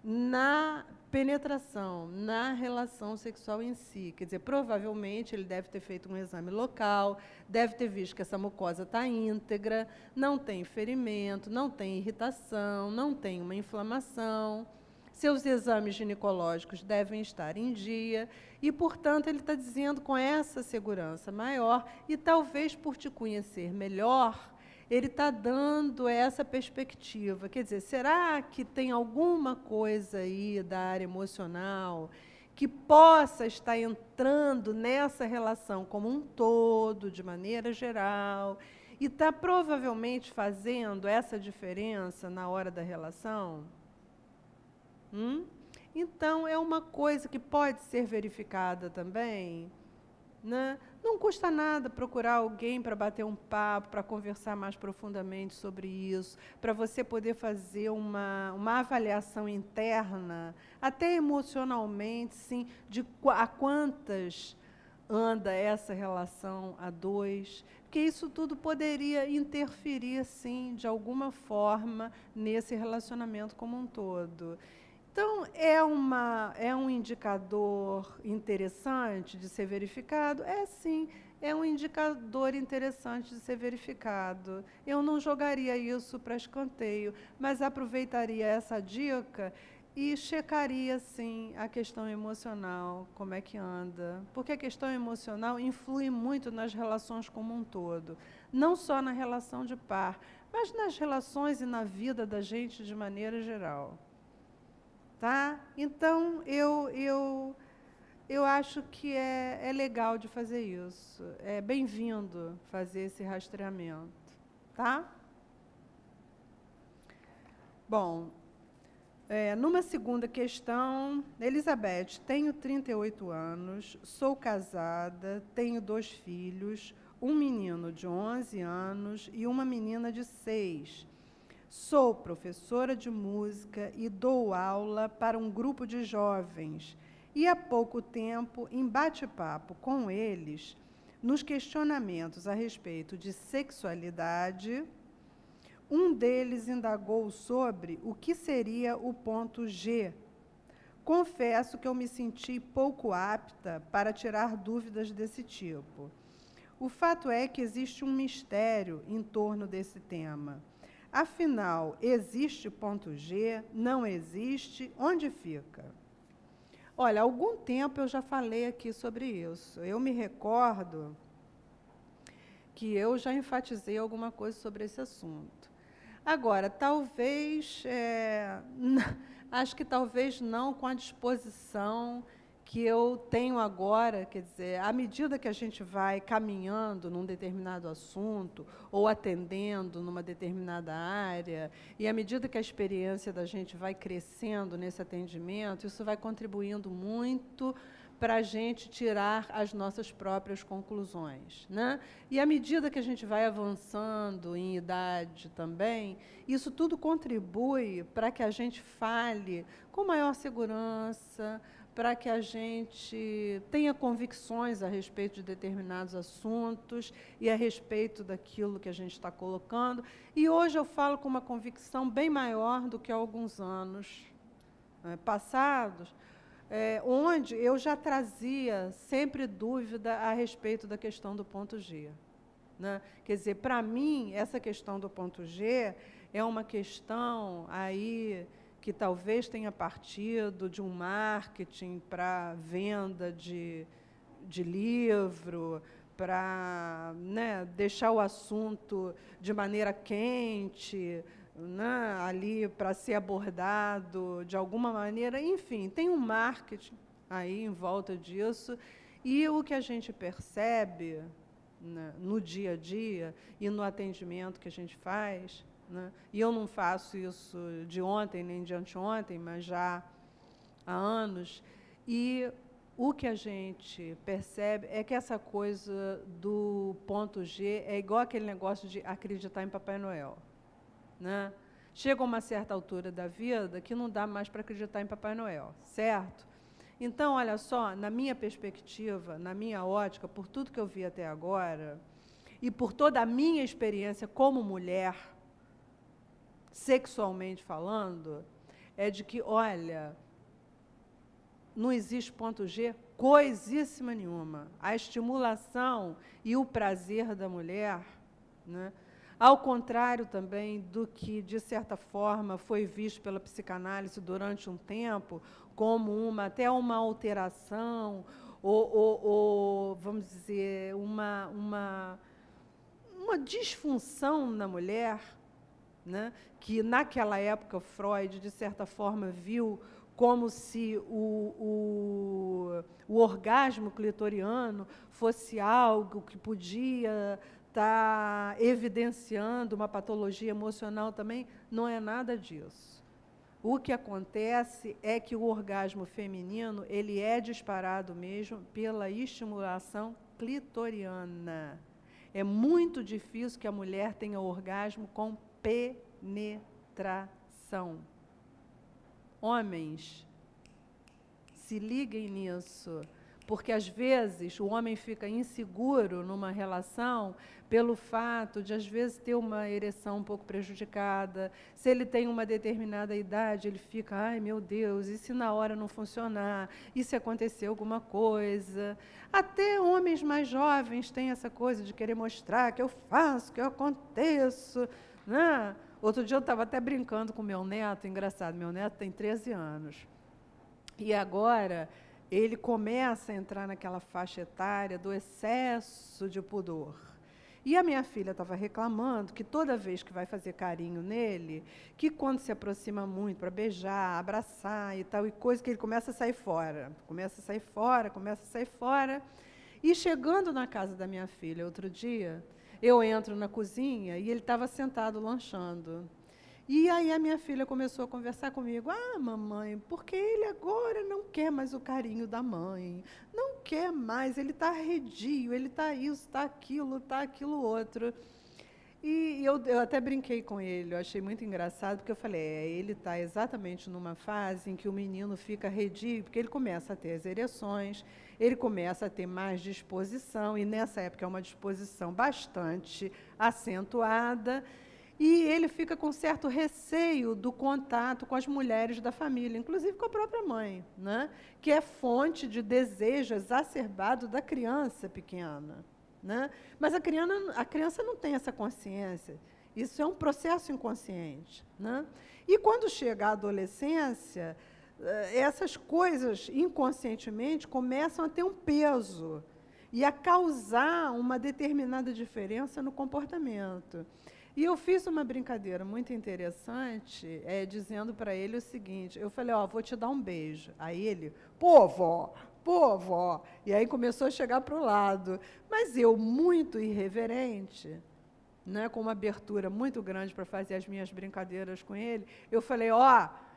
na penetração, na relação sexual em si. Quer dizer, provavelmente ele deve ter feito um exame local, deve ter visto que essa mucosa está íntegra, não tem ferimento, não tem irritação, não tem uma inflamação. Seus exames ginecológicos devem estar em dia e, portanto, ele está dizendo com essa segurança maior e talvez por te conhecer melhor, ele está dando essa perspectiva. Quer dizer, será que tem alguma coisa aí da área emocional que possa estar entrando nessa relação como um todo, de maneira geral, e está provavelmente fazendo essa diferença na hora da relação? Então, é uma coisa que pode ser verificada também, né? Não custa nada procurar alguém para bater um papo, para conversar mais profundamente sobre isso, para você poder fazer uma avaliação interna, até emocionalmente, sim, de a quantas anda essa relação a dois, porque isso tudo poderia interferir, sim, de alguma forma, nesse relacionamento como um todo. Então, é um indicador interessante de ser verificado? É, sim, é um indicador interessante de ser verificado. Eu não jogaria isso para escanteio, mas aproveitaria essa dica e checaria, sim, a questão emocional, como é que anda. Porque a questão emocional influi muito nas relações como um todo. Não só na relação de par, mas nas relações e na vida da gente de maneira geral. Tá? Então, eu acho que é legal de fazer isso. É bem-vindo fazer esse rastreamento. Tá? Bom, numa segunda questão, Elizabeth, tenho 38 anos, sou casada, tenho 2 filhos, um menino de 11 anos e uma menina de 6. Sou professora de música e dou aula para um grupo de jovens. E há pouco tempo, em bate-papo com eles, nos questionamentos a respeito de sexualidade, um deles indagou sobre o que seria o ponto G. Confesso que eu me senti pouco apta para tirar dúvidas desse tipo. O fato é que existe um mistério em torno desse tema. Afinal, existe ponto G? Não existe? Onde fica? Olha, há algum tempo eu já falei aqui sobre isso. Eu me recordo que eu já enfatizei alguma coisa sobre esse assunto. Agora, talvez, acho que talvez não com a disposição que eu tenho agora, quer dizer, à medida que a gente vai caminhando num determinado assunto ou atendendo numa determinada área, e à medida que a experiência da gente vai crescendo nesse atendimento, isso vai contribuindo muito para a gente tirar as nossas próprias conclusões, né? E à medida que a gente vai avançando em idade também, isso tudo contribui para que a gente fale com maior segurança, para que a gente tenha convicções a respeito de determinados assuntos e a respeito daquilo que a gente está colocando. E hoje eu falo com uma convicção bem maior do que há alguns anos passados, onde eu já trazia sempre dúvida a respeito da questão do ponto G. Né? Quer dizer, para mim, essa questão do ponto G é uma questão aí que talvez tenha partido de um marketing para venda de livro, para, né, deixar o assunto de maneira quente, né, ali para ser abordado de alguma maneira. Enfim, tem um marketing aí em volta disso, e o que a gente percebe, né, no dia a dia e no atendimento que a gente faz, né, e eu não faço isso de ontem nem de anteontem, mas já há anos, e o que a gente percebe é que essa coisa do ponto G é igual aquele negócio de acreditar em Papai Noel. Né? Chega a uma certa altura da vida que não dá mais para acreditar em Papai Noel, certo? Então, olha só, na minha perspectiva, na minha ótica, por tudo que eu vi até agora, e por toda a minha experiência como mulher, sexualmente falando, é de que, olha, não existe ponto G coisíssima nenhuma. A estimulação e o prazer da mulher, né, ao contrário também do que, de certa forma, foi visto pela psicanálise durante um tempo, como até uma alteração, ou vamos dizer, uma disfunção na mulher, né, que naquela época Freud, de certa forma, viu como se o orgasmo clitoriano fosse algo que podia estar evidenciando uma patologia emocional também. Não é nada disso. O que acontece é que o orgasmo feminino ele é disparado mesmo pela estimulação clitoriana. É muito difícil que a mulher tenha orgasmo com penetração. Homens, se liguem nisso, porque às vezes o homem fica inseguro numa relação pelo fato de às vezes ter uma ereção um pouco prejudicada. Se ele tem uma determinada idade, ele fica, ai meu Deus, e se na hora não funcionar? E se acontecer alguma coisa? Até homens mais jovens têm essa coisa de querer mostrar que eu faço, que eu aconteço, né? Outro dia eu estava até brincando com meu neto, engraçado, meu neto tem 13 anos. E agora ele começa a entrar naquela faixa etária do excesso de pudor. E a minha filha estava reclamando que toda vez que vai fazer carinho nele, que quando se aproxima muito para beijar, abraçar e tal, e coisa, que ele começa a sair fora. Começa a sair fora, começa a sair fora. E chegando na casa da minha filha outro dia, eu entro na cozinha e ele estava sentado lanchando. E aí a minha filha começou a conversar comigo. Ah, mamãe, porque ele agora não quer mais o carinho da mãe. Não quer mais, ele está arredio, ele está isso, está aquilo outro. E eu até brinquei com ele, eu achei muito engraçado, porque eu falei, ele está exatamente numa fase em que o menino fica arredio, porque ele começa a ter as ereções, ele começa a ter mais disposição, e nessa época é uma disposição bastante acentuada, e ele fica com certo receio do contato com as mulheres da família, inclusive com a própria mãe, né? Que é fonte de desejo exacerbado da criança pequena. Né? Mas a criança não tem essa consciência. Isso é um processo inconsciente. Né? E quando chega a adolescência, essas coisas inconscientemente começam a ter um peso e a causar uma determinada diferença no comportamento. E eu fiz uma brincadeira muito interessante, dizendo para ele o seguinte, eu falei, vou te dar um beijo. Aí ele, pô, vó, e aí começou a chegar para o lado. Mas eu, muito irreverente, né, com uma abertura muito grande para fazer as minhas brincadeiras com ele, eu falei,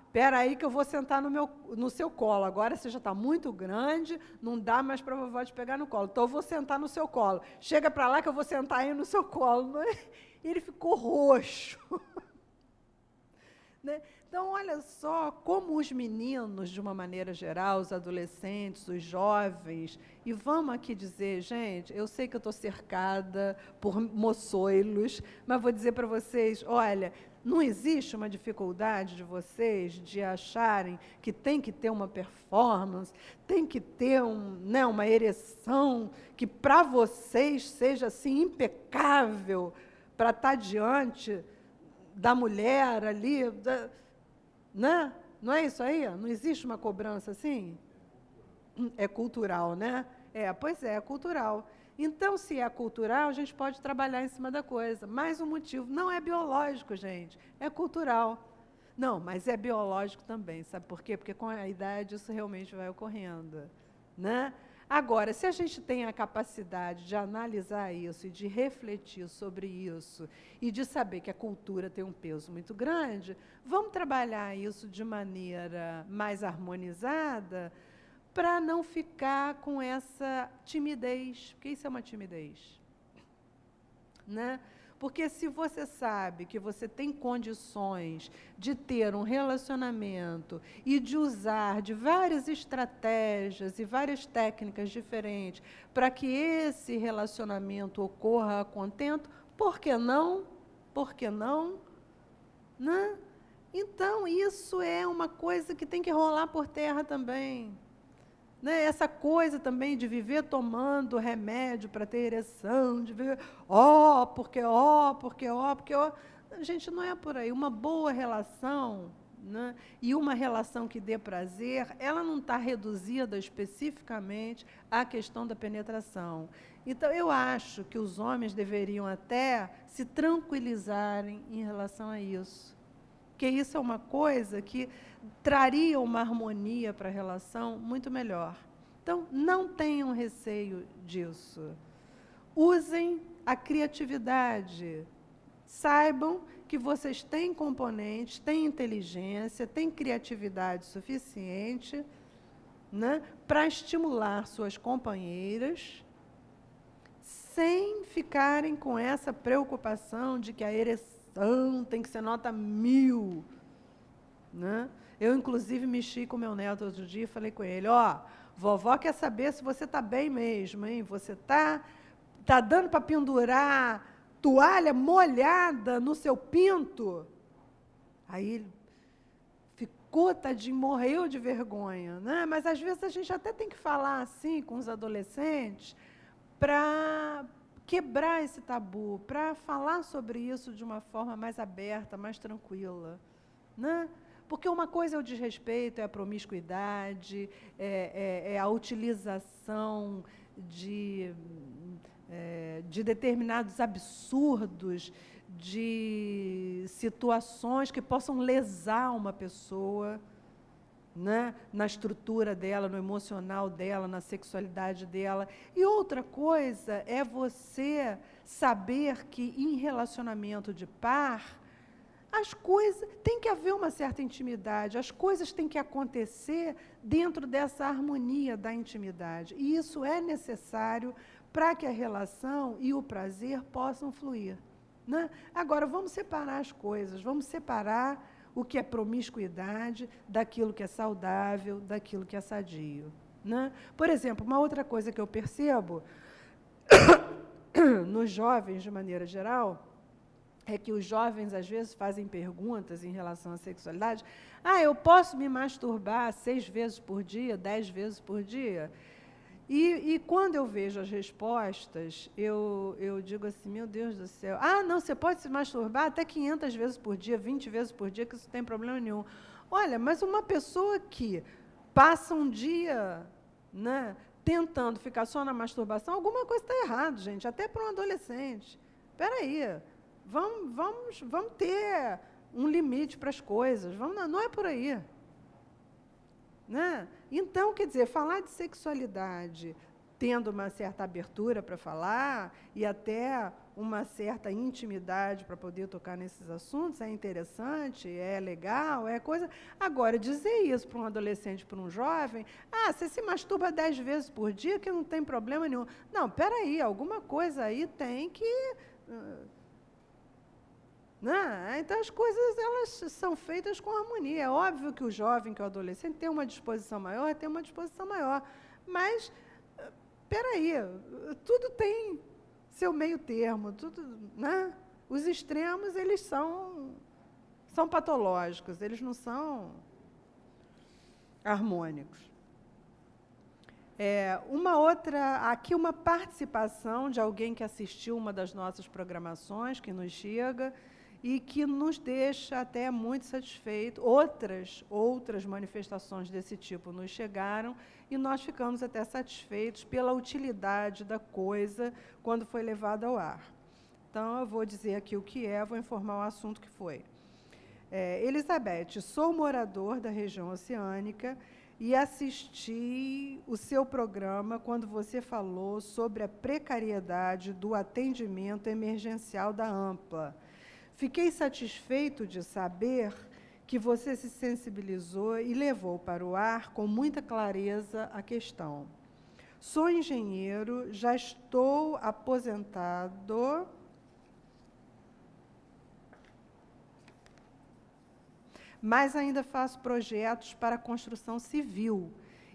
espera aí que eu vou sentar no seu colo. Agora você já está muito grande, não dá mais para a vovó te pegar no colo. Então eu vou sentar no seu colo. Chega para lá que eu vou sentar aí no seu colo. E ele ficou roxo. Né? Então, olha só como os meninos, de uma maneira geral, os adolescentes, os jovens, e vamos aqui dizer, gente, eu sei que eu estou cercada por moçoilos, mas vou dizer para vocês, olha, não existe uma dificuldade de vocês de acharem que tem que ter uma performance, tem que ter uma ereção que para vocês seja assim impecável para estar diante da mulher ali, né? Não é isso aí? Não existe uma cobrança assim? É cultural, né? Pois é cultural. Então, se é cultural, a gente pode trabalhar em cima da coisa. Mais um motivo, não é biológico, gente, é cultural. Não, mas é biológico também, sabe por quê? Porque com a idade isso realmente vai ocorrendo, né? Agora, se a gente tem a capacidade de analisar isso e de refletir sobre isso e de saber que a cultura tem um peso muito grande, vamos trabalhar isso de maneira mais harmonizada para não ficar com essa timidez, porque isso é uma timidez, né? Porque se você sabe que você tem condições de ter um relacionamento e de usar de várias estratégias e várias técnicas diferentes para que esse relacionamento ocorra a contento, por que não? Por que não? Né? Então, isso é uma coisa que tem que rolar por terra também. Né? Essa coisa também de viver tomando remédio para ter ereção, de viver, porque. Gente, não é por aí. Uma boa relação, né? E uma relação que dê prazer, ela não está reduzida especificamente à questão da penetração. Então, eu acho que os homens deveriam até se tranquilizarem em relação a isso. Porque isso é uma coisa que traria uma harmonia para a relação muito melhor. Então, não tenham receio disso. Usem a criatividade. Saibam que vocês têm componentes, têm inteligência, têm criatividade suficiente, né, para estimular suas companheiras, sem ficarem com essa preocupação de que a ereção tem que ser nota 1000. Né? Eu, inclusive, mexi com meu neto outro dia e falei com ele, vovó quer saber se você está bem mesmo, hein? Você tá dando para pendurar toalha molhada no seu pinto? Aí ele ficou, tadinho, morreu de vergonha. Né? Mas, às vezes, a gente até tem que falar assim com os adolescentes para quebrar esse tabu, para falar sobre isso de uma forma mais aberta, mais tranquila. Né? Porque uma coisa é o desrespeito, é a promiscuidade, é a utilização de determinados absurdos, de situações que possam lesar uma pessoa, né, na estrutura dela, no emocional dela, na sexualidade dela. E outra coisa é você saber que em relacionamento de par, as coisas, tem que haver uma certa intimidade, as coisas têm que acontecer dentro dessa harmonia da intimidade. E isso é necessário para que a relação e o prazer possam fluir. Né? Agora, vamos separar as coisas, vamos separar o que é promiscuidade daquilo que é saudável, daquilo que é sadio. Né? Por exemplo, uma outra coisa que eu percebo nos jovens, de maneira geral, é que os jovens, às vezes, fazem perguntas em relação à sexualidade. Eu posso me masturbar 6 vezes por dia, 10 vezes por dia? E quando eu vejo as respostas, eu digo assim, meu Deus do céu, não, você pode se masturbar até 500 vezes por dia, 20 vezes por dia, que isso não tem problema nenhum. Olha, mas uma pessoa que passa um dia, né, tentando ficar só na masturbação, alguma coisa está errada, gente, até para um adolescente. Espera aí. Vamos ter um limite para as coisas, não é por aí. Né? Então, quer dizer, falar de sexualidade, tendo uma certa abertura para falar e até uma certa intimidade para poder tocar nesses assuntos, é interessante, é legal, é coisa... Agora, dizer isso para um adolescente, para um jovem, você se masturba 10 vezes por dia, que não tem problema nenhum. Não, espera aí, alguma coisa aí tem que... Né? Então, as coisas elas são feitas com harmonia. É óbvio que o jovem, que o adolescente, tem uma disposição maior, mas, peraí, tudo tem seu meio termo, tudo, né? Os extremos, eles são patológicos, eles não são harmônicos. Uma participação de alguém que assistiu uma das nossas programações, que nos chega e que nos deixa até muito satisfeitos. Outras manifestações desse tipo nos chegaram e nós ficamos até satisfeitos pela utilidade da coisa quando foi levada ao ar. Então, eu vou dizer aqui o que é, vou informar o assunto que foi. Elizabeth, sou morador da região oceânica e assisti o seu programa quando você falou sobre a precariedade do atendimento emergencial da Ampla. Fiquei satisfeito de saber que você se sensibilizou e levou para o ar com muita clareza a questão. Sou engenheiro, já estou aposentado, mas ainda faço projetos para a construção civil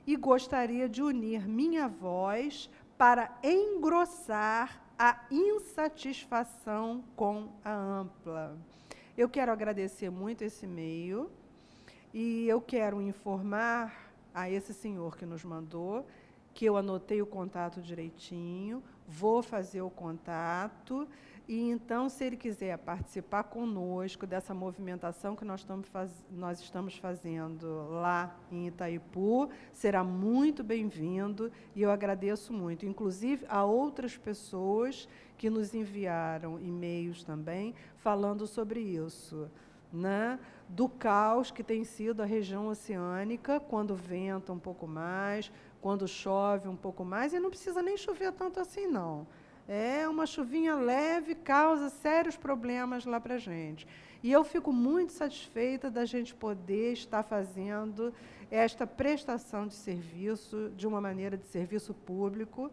e gostaria de unir minha voz para engrossar a insatisfação com a Ampla. Eu quero agradecer muito esse e-mail e eu quero informar a esse senhor que nos mandou que eu anotei o contato direitinho, vou fazer o contato e, então, se ele quiser participar conosco dessa movimentação que nós estamos fazendo lá em Itaipu, será muito bem-vindo e eu agradeço muito, inclusive a outras pessoas que nos enviaram e-mails também falando sobre isso, né? Do caos que tem sido a região oceânica, quando venta um pouco mais, quando chove um pouco mais, e não precisa nem chover tanto assim, não. É uma chuvinha leve, causa sérios problemas lá para a gente. E eu fico muito satisfeita da gente poder estar fazendo esta prestação de serviço, de uma maneira de serviço público,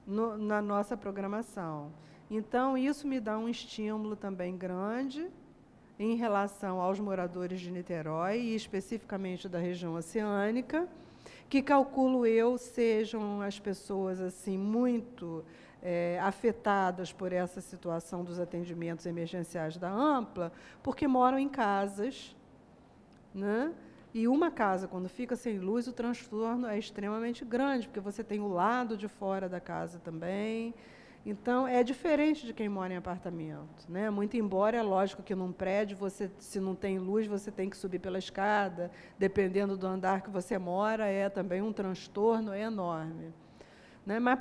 na nossa programação. Então, isso me dá um estímulo também grande em relação aos moradores de Niterói, e especificamente da região oceânica, que calculo eu sejam as pessoas assim muito afetadas por essa situação dos atendimentos emergenciais da Ampla, porque moram em casas, né? E uma casa, quando fica sem luz, o transtorno é extremamente grande, porque você tem o lado de fora da casa também. Então, é diferente de quem mora em apartamento, né? Muito embora, é lógico que num prédio, se não tem luz, você tem que subir pela escada, dependendo do andar que você mora, é também um transtorno enorme. Né? Mas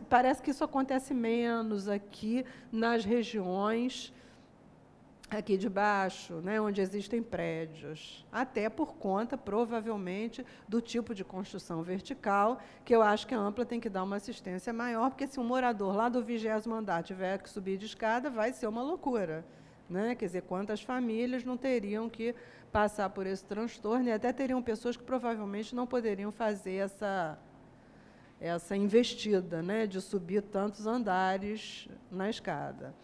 parece que isso acontece menos aqui nas regiões aqui de baixo, né, onde existem prédios, até por conta, provavelmente, do tipo de construção vertical, que eu acho que a Ampla tem que dar uma assistência maior, porque se um morador lá do 20º andar tiver que subir de escada, vai ser uma loucura. Né? Quer dizer, quantas famílias não teriam que passar por esse transtorno, e até teriam pessoas que provavelmente não poderiam fazer essa investida, né, de subir tantos andares na escada.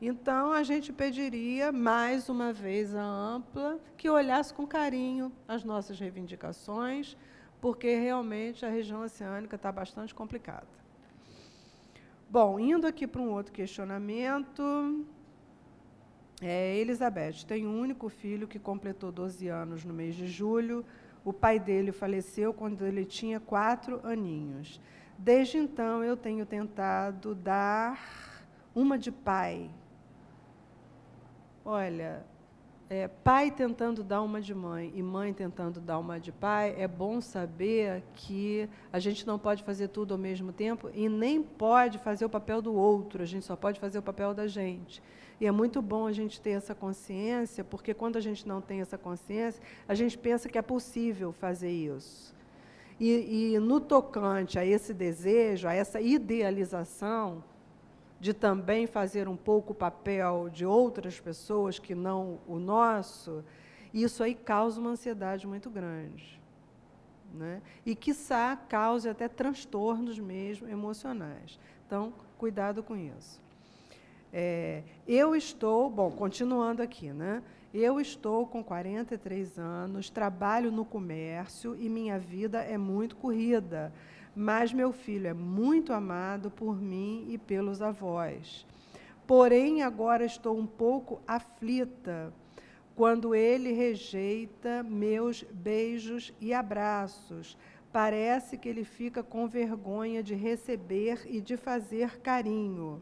Então, a gente pediria, mais uma vez, à Ampla que olhasse com carinho as nossas reivindicações, porque realmente a região oceânica está bastante complicada. Bom, indo aqui para um outro questionamento, Elizabeth tem um único filho que completou 12 anos no mês de julho. O pai dele faleceu quando ele tinha 4 aninhos. Desde então, eu tenho tentado dar uma de pai. Olha, pai tentando dar uma de mãe e mãe tentando dar uma de pai, é bom saber que a gente não pode fazer tudo ao mesmo tempo e nem pode fazer o papel do outro, a gente só pode fazer o papel da gente. E é muito bom a gente ter essa consciência, porque quando a gente não tem essa consciência, a gente pensa que é possível fazer isso. E no tocante a esse desejo, a essa idealização, de também fazer um pouco o papel de outras pessoas que não o nosso, isso aí causa uma ansiedade muito grande. Né? E, quiçá, cause até transtornos mesmo emocionais. Então, cuidado com isso. Eu estou, bom, continuando aqui, né? Eu estou com 43 anos, trabalho no comércio e minha vida é muito corrida, mas meu filho é muito amado por mim e pelos avós. Porém, agora estou um pouco aflita quando ele rejeita meus beijos e abraços. Parece que ele fica com vergonha de receber e de fazer carinho.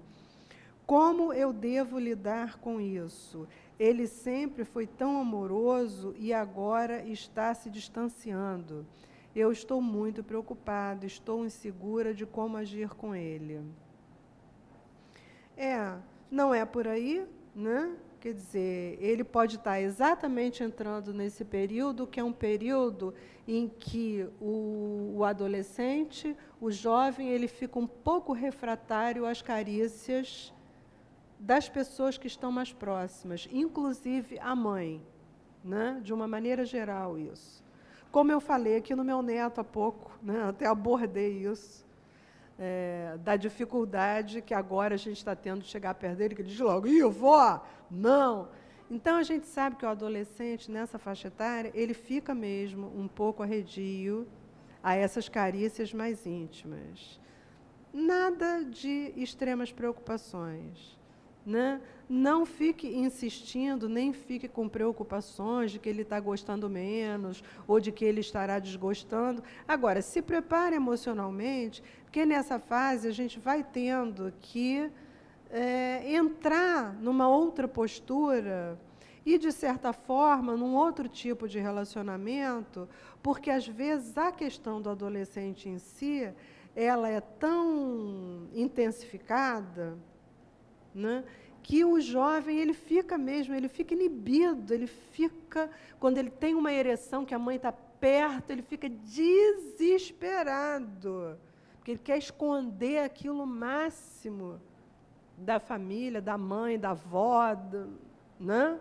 Como eu devo lidar com isso? Ele sempre foi tão amoroso e agora está se distanciando. Eu estou muito preocupada, estou insegura de como agir com ele. Não é por aí, né? Quer dizer, ele pode estar exatamente entrando nesse período, que é um período em que o adolescente, o jovem, ele fica um pouco refratário às carícias das pessoas que estão mais próximas, inclusive a mãe, né? De uma maneira geral isso. Como eu falei aqui no meu neto há pouco, né? Até abordei isso, da dificuldade que agora a gente está tendo de chegar perto dele, que ele diz logo, ih, vó, não. Então, a gente sabe que o adolescente, nessa faixa etária, ele fica mesmo um pouco arredio a essas carícias mais íntimas. Nada de extremas preocupações, né? Não fique insistindo, nem fique com preocupações de que ele está gostando menos ou de que ele estará desgostando. Agora, se prepare emocionalmente, porque nessa fase a gente vai tendo que entrar numa outra postura e, de certa forma, num outro tipo de relacionamento, porque, às vezes, a questão do adolescente em si, ela é tão intensificada, né, que o jovem, ele fica inibido, ele fica, quando ele tem uma ereção, que a mãe está perto, ele fica desesperado, porque ele quer esconder aquilo máximo da família, da mãe, da avó, né?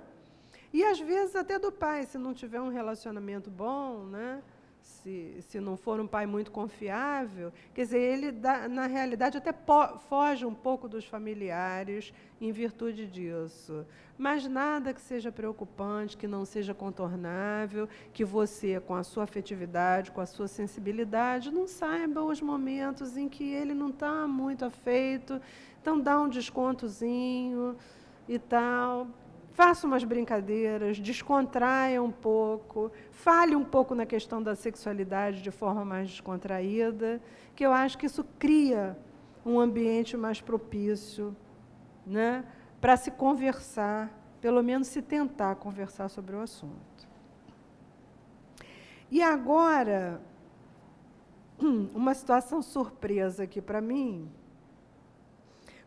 E, às vezes, até do pai, se não tiver um relacionamento bom, né? Se não for um pai muito confiável, quer dizer, ele, na realidade, até foge um pouco dos familiares em virtude disso. Mas nada que seja preocupante, que não seja contornável, que você, com a sua afetividade, com a sua sensibilidade, não saiba os momentos em que ele não está muito afeito, então dá um descontozinho e tal. Faça umas brincadeiras, descontraia um pouco, fale um pouco na questão da sexualidade de forma mais descontraída, que eu acho que isso cria um ambiente mais propício, né, para se conversar, pelo menos se tentar conversar sobre o assunto. E agora, uma situação surpresa aqui para mim,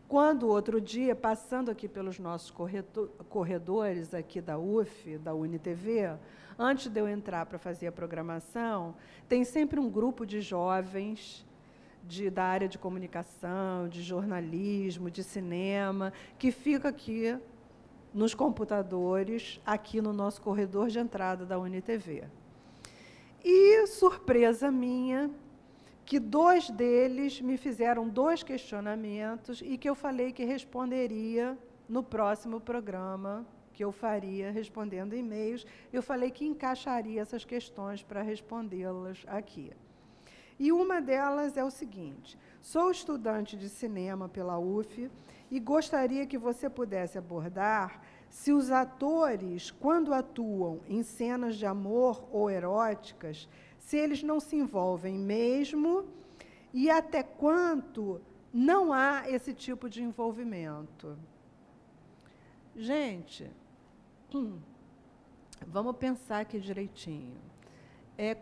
quando, outro dia, passando aqui pelos nossos corredores aqui da UF, da UniTV, antes de eu entrar para fazer a programação, tem sempre um grupo de jovens da área de comunicação, de jornalismo, de cinema, que fica aqui nos computadores, aqui no nosso corredor de entrada da UniTV. E, surpresa minha, que 2 deles me fizeram 2 questionamentos e que eu falei que responderia no próximo programa, que eu faria respondendo e-mails, eu falei que encaixaria essas questões para respondê-las aqui. E uma delas é o seguinte: sou estudante de cinema pela UF e gostaria que você pudesse abordar se os atores, quando atuam em cenas de amor ou eróticas, se eles não se envolvem mesmo e até quanto não há esse tipo de envolvimento. Gente, vamos pensar aqui direitinho.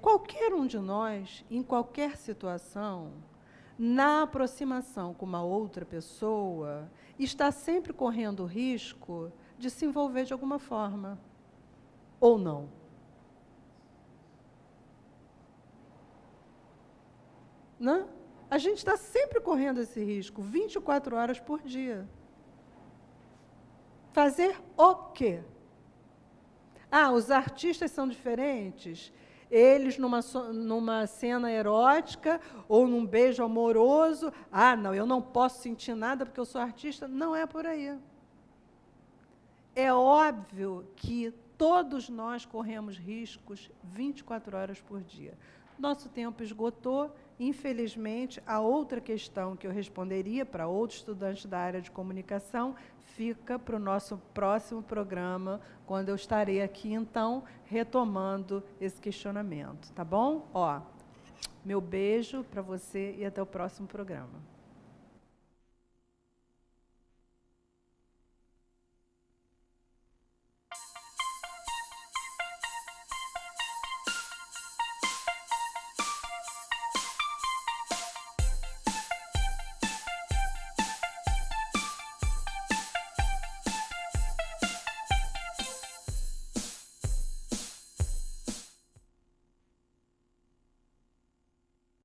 Qualquer um de nós, em qualquer situação, na aproximação com uma outra pessoa, está sempre correndo o risco de se envolver de alguma forma, ou não. Não? A gente está sempre correndo esse risco, 24 horas por dia. Fazer o quê? Os artistas são diferentes. Eles, numa cena erótica ou num beijo amoroso, não, eu não posso sentir nada porque eu sou artista. Não é por aí. É óbvio que todos nós corremos riscos 24 horas por dia. Nosso tempo esgotou. Infelizmente, a outra questão que eu responderia para outros estudantes da área de comunicação fica para o nosso próximo programa, quando eu estarei aqui, então, retomando esse questionamento. Tá bom? Ó, meu beijo para você e até o próximo programa.